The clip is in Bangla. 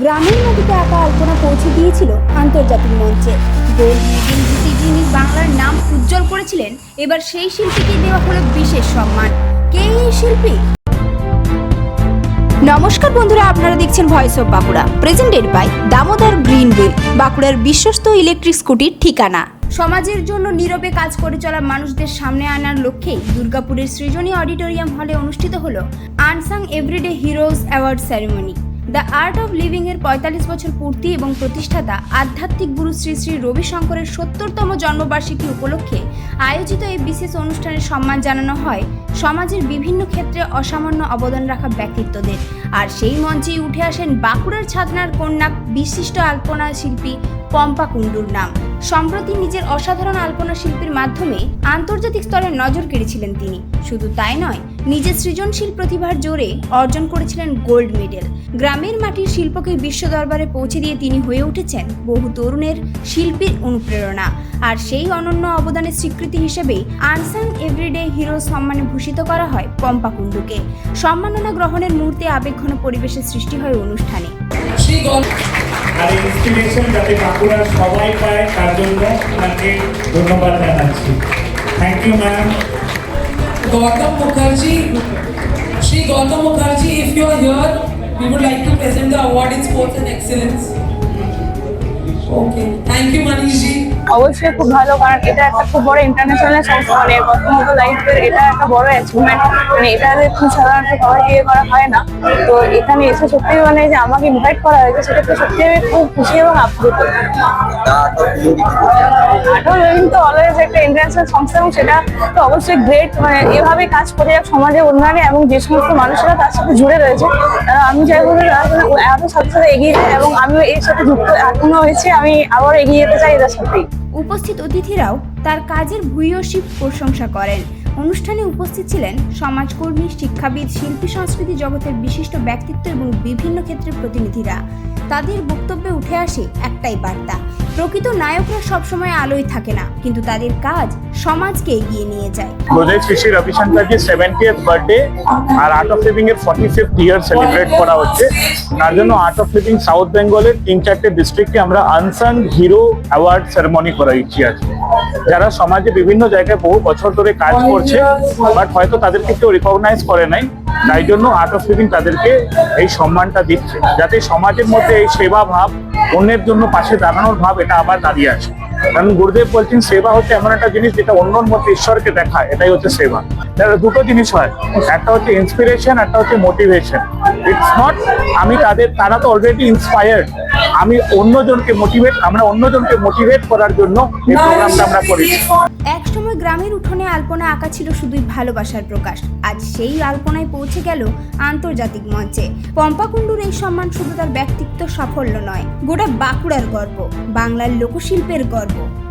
গ্রামের মাটিতে আঁকা আলপনা পৌঁছে দিয়েছিল আন্তর্জাতিক মঞ্চে। গোল্ড মেডেল জিতে যিনি বাংলার নাম উজ্জ্বল করেছিলেন, এবার সেই শিল্পীকে দেওয়া হলো বিশেষ সম্মান। কে এই শিল্পী? নমস্কার বন্ধুরা, আপনারা দেখছেন voice of Bankura, presented by Damodar green wheel, বাঁকুড়ার বিশ্বস্ত ইলেকট্রিক স্কুটির ঠিকানা। সমাজের জন্য নীরবে কাজ করে চলা মানুষদের সামনে আনার লক্ষ্যেই দুর্গাপুরের সৃজনী অডিটোরিয়াম হলে অনুষ্ঠিত হলো unsung everyday heroes award ceremony. The art of living এর ৪৫ বছর পূর্তি এবং প্রতিষ্ঠাতা আধ্যাত্মিক গুরু শ্রী শ্রী রবিশঙ্করের ৭০তম জন্মবার্ষিকী উপলক্ষে আয়োজিত এই বিশেষ অনুষ্ঠানে সম্মান জানানো হয় সমাজের বিভিন্ন ক্ষেত্রে অসামান্য অবদান রাখা ব্যক্তিত্বদের। আর সেই মঞ্চেই উঠে আসেন বাঁকুড়ার ছাতনার কন্যা বিশিষ্ট আলপনা শিল্পী পম্পা কুণ্ডুর নাম। সম্প্রতি নিজের অসাধারণ আলপনা শিল্পীর মাধ্যমে আন্তর্জাতিক স্তরে নজর কেড়েছিলেন তিনি। শুধু তাই নয়, নিজের সৃজনশীল প্রতিভার জোরে অর্জন করেছিলেন গোল্ড মেডেল। গ্রামের মাটির শিল্পকে বিশ্ব দরবারে পৌঁছে দিয়ে তিনি হয়ে উঠেছেন বহু তরুণের শিল্পীর অনুপ্রেরণা। আর সেই অনন্য অবদানের স্বীকৃতি হিসেবেই আনসাং এভরিডে হিরো সম্মানে ভূষিত করা হয় পম্পা কুণ্ডুকে। সম্মাননা গ্রহণের মুহূর্তে আবেগঘন পরিবেশের সৃষ্টি হয় অনুষ্ঠানে। আর ইন্সপিরেশন যাতে বাঁকুড়ার সবাই পায় তার জন্য আপনাকে ধন্যবাদ জানাচ্ছি। Thank you ma'am. Gautam Mukherjee, Shri Gautam Mukherjee, if you are here, we would like to present the award in sports and excellence. Okay, thank you Manish ji. অবশ্যই খুব ভালো, কারণ এটা একটা খুব বড় ইন্টারন্যাশনাল সংস্থা, মানে প্রথমত লাইফের এটা একটা বড় অ্যাচিভমেন্ট, মানে এটা খুব সাধারণত সবাই দিয়ে করা হয় না। তো এখানে এসে সত্যি মানে যে আমাকে ইনভাইট করা হয়েছে, সেটাতে সত্যি আমি খুব খুশি এবং আপ্লুত। আর্ট লিভিং তো অলওয়েজ একটা ইন্টারন্যাশনাল সংস্থা এবং সেটা তো অবশ্যই গ্রেট। মানে এভাবে কাজ করে যাক সমাজের উন্নয়নে, এবং যে সমস্ত মানুষেরা তার সাথে জুড়ে রয়েছে, আমি চাইবো যে আরো সাথে সাথে এগিয়ে যায়, এবং আমিও এর সাথে যুক্ত এখনো হয়েছি, আমি আবার এগিয়ে যেতে চাই এদের সাথেই। উপস্থিত অতিথিরাও তার কাজের ভূয়সী প্রশংসা করেন। অনুষ্ঠানে উপস্থিত ছিলেন সমাজকর্মী, শিক্ষাবিদ, শিল্পী, সংস্কৃতি জগতের বিশিষ্ট ব্যক্তিত্ব এবং বিভিন্ন ক্ষেত্রের প্রতিনিধিরা। তাদের বক্তব্যে উঠে আসে একটাই বার্তা: প্রকৃত নায়করা সবসময় আলোয় থাকে না, কিন্তু তাদের কাজ সমাজকে এগিয়ে নিয়ে যায়। গুরুদেব শ্রী শ্রী রবিশঙ্করজির 70th বার্থডে আর আর্ট অফ লিভিং এর 45th ইয়ার সেলিব্রেট করা হচ্ছে। তার জন্য আর্ট অফ লিভিং সাউথ বেঙ্গলের 3-4টে ডিস্ট্রিক্টে আমরা আনসাং হিরো অ্যাওয়ার্ড সেরেমনি করাইছি আজকে। যারা সমাজে বিভিন্ন জায়গায় বহু বছর ধরে কাজ করছে, বাট হয়তো তাদেরকে কেউ রিকগনাইজ করে নাই, তাই জন্য আর্ট অফ লিভিং তাদেরকে এই সম্মানটা দিচ্ছে, যাতে সমাজের মধ্যে এই সেবা ভাব, অন্যের জন্য পাশে দাঁড়ানোর ভাব, এটা আবার দাঁড়িয়ে আছে। কারণ গুরুদেব বলছেন সেবা হচ্ছে এমন একটা জিনিস যেটা অন্যর মধ্যে ঈশ্বরকে দেখায়, এটাই হচ্ছে সেবা। দুটো জিনিস হয়, একটা হচ্ছে ইন্সপিরেশন, একটা হচ্ছে মোটিভেশন। ইটস নট আমি তারা তো অলরেডি ইন্সপায়ার্ড, আমি আমরা অন্যজনকে মোটিভেট করার জন্য এই প্রোগ্রামটা আমরা করি। এক সময় গ্রামের উঠোনে আলপনা আঁকা ছিল শুধুই ভালোবাসার প্রকাশ। আজ সেই আলপনায় পৌঁছে গেল আন্তর্জাতিক মঞ্চে। পম্পা কুণ্ডুর এই সম্মান শুধু তার ব্যক্তিত্ব সাফল্য নয়, গোটা বাঁকুড়ার গর্ব, বাংলার লোকশিল্পের গর্ব।